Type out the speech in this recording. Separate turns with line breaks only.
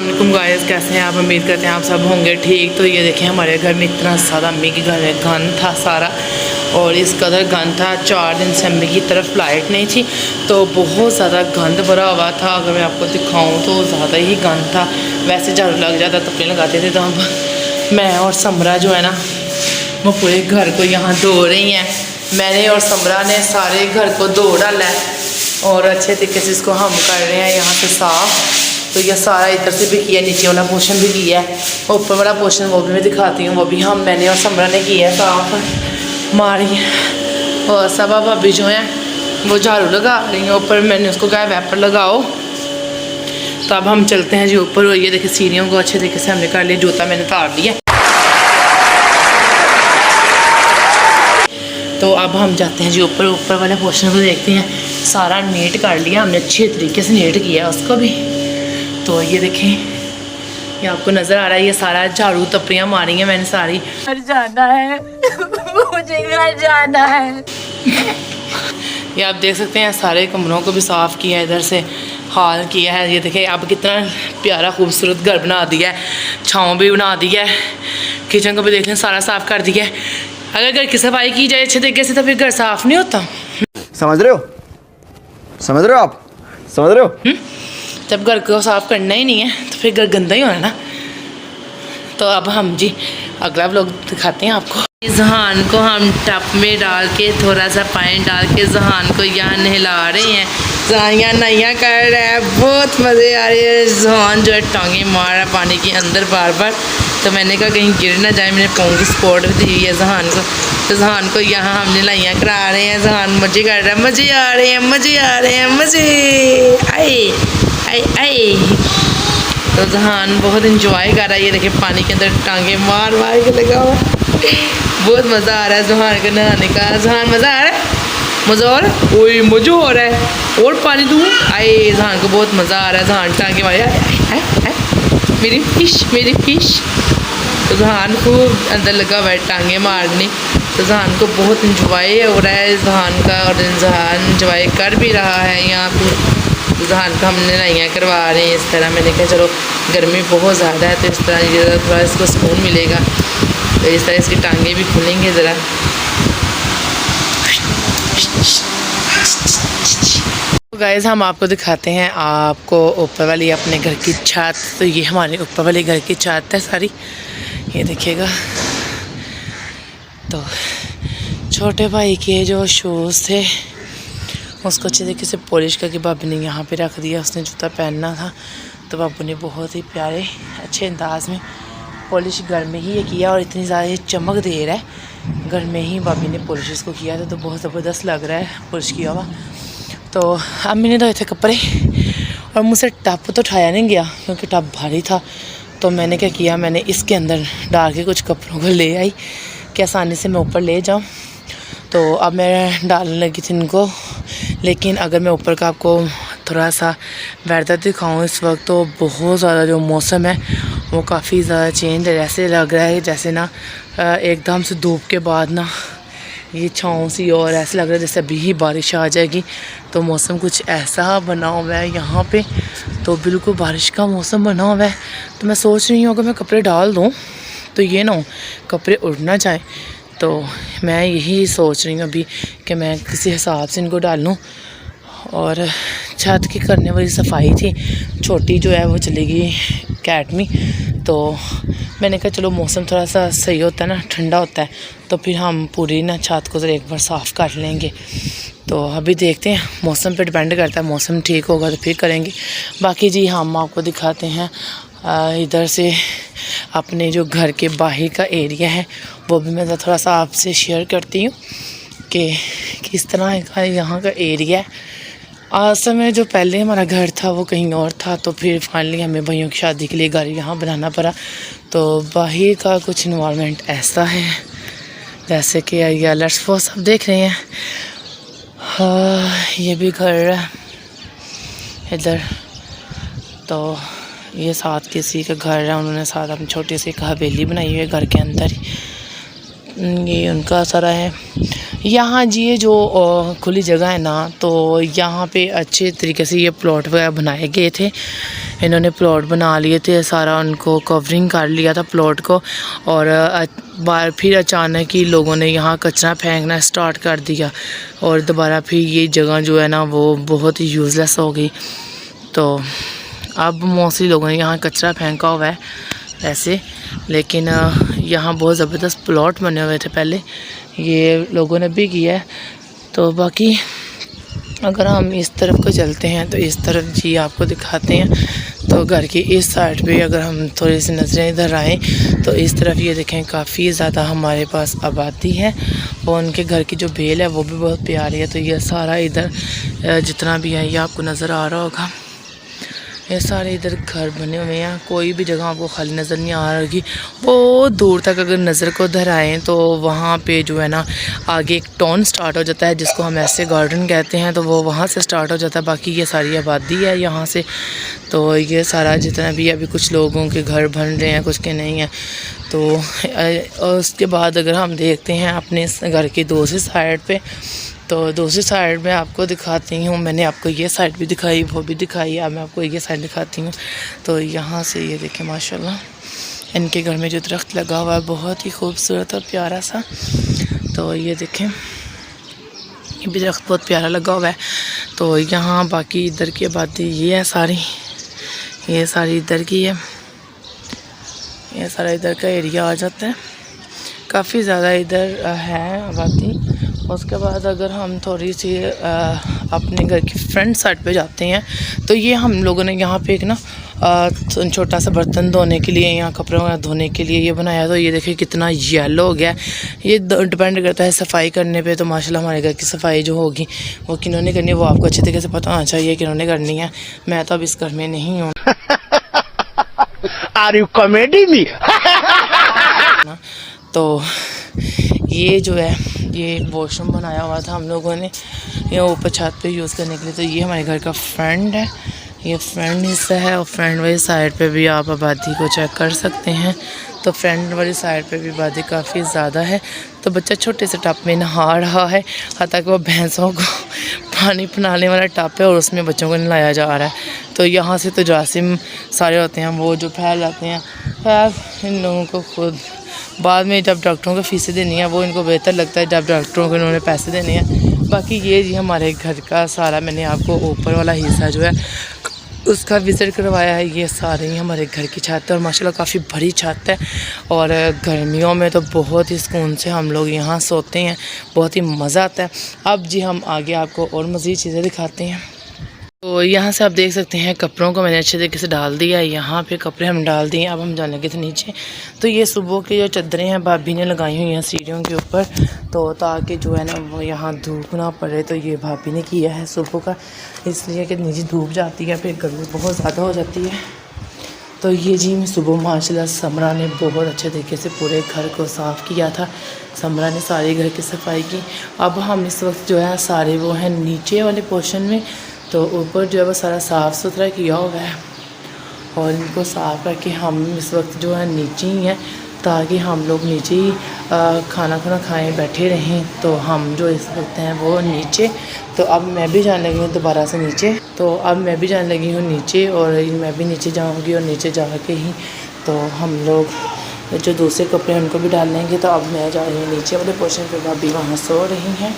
अस्सलामुअलैकुम गाइस, कैसे हैं आप? उम्मीद करते हैं आप सब होंगे ठीक। तो ये देखें हमारे घर में इतना ज़्यादा अम्मी के घर में गंद था सारा, और इस कदर गंद था 4 दिन से अम्मी की तरफ लाइट नहीं थी तो बहुत ज़्यादा गंद भरा हुआ था। अगर मैं आपको दिखाऊं तो ज़्यादा ही गंद था। वैसे झाड़ू लग जाता तपने लगाते थे तो हम मैं और समरा जो है ना वो पूरे घर को यहाँ धो रही हैं। मैंने और समरा ने सारे घर को धो डाला है और अच्छे तरीके से इसको हम कर रहे हैं यहाँ से साफ़। तो यह सारा इधर से भी किया, नीचे वाला पोर्शन भी किया है, ऊपर वाला पोर्शन वो भी मैं दिखाती हूँ, वो भी मैंने और समरा ने किया है साफ मारी। और सबा भाभी जो हैं वो झाड़ू लगा रही हैं ऊपर, मैंने उसको कहा वैपर लगाओ। तो अब हम चलते हैं जी ऊपर। और ये देखिए सीढ़ियों को अच्छे तरीके से हमने कर लिया, जूता मैंने उतार लिया। तो अब हम जाते हैं जी ऊपर। ऊपर वाले पोर्शन को देखते हैं, सारा नीट कर लिया हमने, अच्छे तरीके से नीट किया उसको भी। तो ये देखें, ये आपको नज़र आ रहा है, ये सारा झाड़ू तपड़ियाँ मारी हैं मैंने सारी। घर जाना है मुझे घर जाना है। ये आप देख सकते हैं सारे कमरों को भी साफ़ किया है, इधर से हाल किया है। ये देखें अब कितना प्यारा खूबसूरत घर बना दिया है, छाँव भी बना दिया है, किचन को भी देख लें सारा साफ़ कर दिया है। अगर घर की सफाई की जाए अच्छे तरीके से तो फिर घर साफ़ नहीं होता।
समझ रहे हो? समझ रहे हो आप? समझ रहे हो?
जब घर को साफ़ करना ही नहीं है तो फिर घर गंदा ही होना ना। तो अब हम जी अगला व्लॉग दिखाते हैं आपको। जहान को हम टप में डाल के थोड़ा सा पानी डाल के जहान को यहाँ नहला रहे हैं। जहान यहाँ नैया कर रहा है, बहुत मज़े आ रहे हैं। जहान जो है टांगे मार रहा पानी के अंदर बार बार, तो मैंने कहा कहीं गिर ना जाए, मैंने पाँव की सपोर्ट दी हुई है जहान को। तो जहान को यहाँ हम नहलाइयाँ करा रहे हैं। जहान मज़े कर रहा है, मज़े आ रहे हैं, मज़े आ रहे हैं, मज़े आए आए आए। तो जहान बहुत इंजॉय कर रहा है। ये देखिए पानी के अंदर टांगे मार मार के लगा हुआ, बहुत मज़ा आ रहा है जहान को नहाने का। जहान मज़ा आ रहा है, मज़ा और ओए मज़ा हो रहा है, और पानी दूँ आए। जहान को बहुत मज़ा आ रहा है, जहान टांगे मारे मेरी फिश मेरी फिश। तो जहान को अंदर लगा हुआ है टांगे मारने, तो जहान को बहुत इंजॉय हो रहा है जहान का, और जहान इंजॉय कर भी रहा है यहाँ पे। जहान का हमने नहाइयाँ करवा रहे हैं इस तरह। मैंने कहा चलो गर्मी बहुत ज़्यादा है तो इस तरह ये थोड़ा इसको सुकून मिलेगा, तो इस तरह इसकी टांगे भी खुलेंगे ज़रा। तो गाइस हम आपको दिखाते हैं आपको ऊपर वाली अपने घर की छत। तो ये हमारे ऊपर वाले घर की छत है सारी, ये देखिएगा। तो छोटे भाई के जो शूज़ थे उसको अच्छे तरीके से पॉलिश करके बाबू ने यहाँ पे रख दिया। उसने जूता पहनना था तो बाबू ने बहुत ही प्यारे अच्छे अंदाज में पॉलिश घर में ही ये किया, और इतनी ज़्यादा चमक दे रहा है घर में ही बाबी ने पॉलिश इसको किया था, तो बहुत ज़बरदस्त लग रहा है पॉलिश किया हुआ। तो अम्मी ने धोए थे कपड़े और मुझसे टब तो उठाया नहीं गया क्योंकि टब भारी था। तो मैंने क्या किया, मैंने इसके अंदर डाल के कुछ कपड़ों को ले आई कि आसानी से मैं ऊपर ले जाऊँ। तो अब मैं डालने लगी थी इनको, लेकिन अगर मैं ऊपर का आपको थोड़ा सा वेदर दिखाऊं इस वक्त, तो बहुत ज़्यादा जो मौसम है वो काफ़ी ज़्यादा चेंज है। ऐसे लग रहा है जैसे ना एकदम से धूप के बाद ना ये छाँव सी, और ऐसे लग रहा है जैसे अभी ही बारिश आ जाएगी। तो मौसम कुछ ऐसा बना हुआ है यहाँ पे, तो बिल्कुल बारिश का मौसम बना हुआ है। तो मैं सोच रही हूँ अगर मैं कपड़े डाल दूँ तो ये ना कपड़े उड़ ना जाए, तो मैं यही सोच रही हूँ अभी कि मैं किसी हिसाब से इनको डाल लूँ। और छत की करने वाली सफाई थी, छोटी जो है वो चलेगी अकेडमी। तो मैंने कहा चलो मौसम थोड़ा सा सही होता है ना, ठंडा होता है, तो फिर हम पूरी ना छत को ज़रा एक बार साफ़ कर लेंगे। तो अभी देखते हैं, मौसम पे डिपेंड करता है, मौसम ठीक होगा तो फिर करेंगे। बाकी जी हम आपको दिखाते हैं इधर से अपने जो घर के बाहर का एरिया है, वो भी मैं थोड़ा सा आपसे शेयर करती हूँ कि किस तरह का यहाँ का एरिया है। आज समय जो पहले हमारा घर था वो कहीं और था, तो फिर फाइनली हमें भाइयों की शादी के लिए घर यहाँ बनाना पड़ा। तो बाहर का कुछ इन्वायरमेंट ऐसा है जैसे कि ये लेट्स सपोज आप देख रहे हैं। ये भी घर है इधर, तो ये साथ किसी का घर है, उन्होंने साथ अपनी छोटी सी एक हवेली बनाई हुई है घर के अंदर ही। ये उनका सारा है। यहाँ जी ये जो खुली जगह है ना, तो यहाँ पे अच्छे तरीके से ये प्लॉट वगैरह बनाए गए थे इन्होंने प्लॉट बना लिए थे, सारा उनको कवरिंग कर लिया था प्लॉट को। और फिर अचानक ही लोगों ने यहाँ कचरा फेंकना स्टार्ट कर दिया और दोबारा फिर ये जगह जो है ना वो बहुत ही यूज़लेस हो गई। तो अब मोस्टली लोगों ने यहाँ कचरा फेंका हुआ है वैसे, लेकिन यहाँ बहुत ज़बरदस्त प्लॉट बने हुए थे पहले, ये लोगों ने भी किया है। तो बाकी अगर हम इस तरफ को चलते हैं तो इस तरफ जी आपको दिखाते हैं। तो घर की इस साइड पे अगर हम थोड़ी सी नज़रें इधर आएँ तो इस तरफ ये देखें काफ़ी ज़्यादा हमारे पास आबादी है और उनके घर की जो बेल है वो भी बहुत प्यारी है। तो ये सारा इधर जितना भी है ये आपको नज़र आ रहा होगा, ये सारे इधर घर बने हुए हैं, कोई भी जगह आपको खाली नज़र नहीं आ रही होगी। बहुत दूर तक अगर नज़र को उधर आएँ तो वहाँ पे जो है ना आगे एक टाउन स्टार्ट हो जाता है जिसको हम ऐसे गार्डन कहते हैं, तो वो वहाँ से स्टार्ट हो जाता है। बाकी ये सारी आबादी है यहाँ से। तो ये सारा जितना भी अभी कुछ लोगों के घर बन रहे हैं, कुछ के नहीं हैं। तो उसके बाद अगर हम देखते हैं अपने घर की दूसरी साइड पे, तो दूसरी साइड में आपको दिखाती हूँ। मैंने आपको ये साइड भी दिखाई, वो भी दिखाई, अब मैं आपको ये साइड दिखाती हूँ। तो यहाँ से ये देखें माशाल्लाह इनके घर में जो दरख्त लगा हुआ है बहुत ही खूबसूरत और प्यारा सा। तो ये देखें ये भी दरख्त बहुत प्यारा लगा हुआ है। तो यहाँ बाकी इधर की आबादी ये है सारी, ये सारी इधर की है, ये सारा इधर का एरिया आ जाता है, काफ़ी ज़्यादा इधर है आबादी। उसके बाद अगर हम थोड़ी सी अपने घर की फ्रंट साइड पे जाते हैं तो ये हम लोगों ने यहाँ पे एक ना छोटा सा बर्तन धोने के लिए, यहाँ कपड़े वगैरह धोने के लिए ये बनाया। तो ये देखिए कितना येलो हो गया। ये डिपेंड करता है सफाई करने पे। तो माशाल्लाह हमारे घर की सफाई जो होगी वो किन्होंने करनी है वो आपको अच्छे तरीके से पता होना चाहिए किन्होंने करनी है। मैं तो अब इस घर में नहीं हूँ।
Are you comedy me?
तो ये जो है ये वॉशरूम बनाया हुआ था हम लोगों ने ये ऊपर छत पे यूज़ करने के लिए। तो ये हमारे घर का फ्रंट है, ये फ्रंट हिस्सा है और फ्रंट वाली साइड पे भी आप आबादी को चेक कर सकते हैं। तो फ्रंट वाली साइड पे भी आबादी काफ़ी ज़्यादा है। तो बच्चा छोटे से टब में नहा रहा है, हालांकि वो भैंसों को पानी पिलाने वाला टब है और उसमें बच्चों को नहलाया जा रहा है। तो यहाँ से तो जासिम सारे होते हैं वो जो फैल जाते हैं, खैर इन लोगों को खुद बाद में जब डॉक्टरों को फीसें देनी है वो इनको बेहतर लगता है जब डॉक्टरों को इन्होंने पैसे देने हैं। बाकी ये जी हमारे घर का सारा मैंने आपको ऊपर वाला हिस्सा जो है उसका विज़िट करवाया है। ये सारे ही हमारे घर की छत है और माशाल्लाह काफ़ी बड़ी छत है और गर्मियों में तो बहुत ही सुकून से हम लोग यहाँ सोते हैं, बहुत ही मज़ा आता है। अब जी हम आगे आपको और मज़ीद चीज़ें दिखाते हैं। तो यहाँ से आप देख सकते हैं कपड़ों को मैंने अच्छे तरीके से डाल दिया है, यहाँ पे कपड़े हम डाल दिए। अब हम जाने लगे थे नीचे। तो ये सुबह की जो चादरें हैं भाभी ने लगाई हुई हैं सीढ़ियों के ऊपर, तो ताकि जो है ना वो यहाँ धूप ना पड़े। तो ये भाभी ने किया है सुबह का, इसलिए कि नीचे धूप जाती है फिर गर्मी बहुत ज़्यादा हो जाती है। तो ये जी मैं सुबह माशाल्लाह समरा ने बहुत अच्छे तरीके से पूरे घर को साफ़ किया था। समरा ने सारे घर की सफाई की। अब हम इस वक्त जो है सारे वो हैं नीचे वाले पोर्शन में। तो ऊपर जो है वो सारा साफ़ सुथरा किया हुआ है और इनको साफ़ करके हम इस वक्त जो है नीचे ही हैं ताकि हम लोग नीचे ही खाना खाएं बैठे रहें। तो हम जो इस वक्त हैं वो नीचे। तो अब मैं भी जाने लगी हूँ दोबारा से नीचे। तो अब मैं भी जाने लगी हूँ नीचे और मैं भी नीचे जाऊँगी और नीचे जा के ही तो हम लोग जो दूसरे कपड़े हैं उनको भी डाल लेंगे। तो अब मैं जा रही हूँ नीचे वाले पोर्शन पे, भाभी वहाँ सो रही हैं।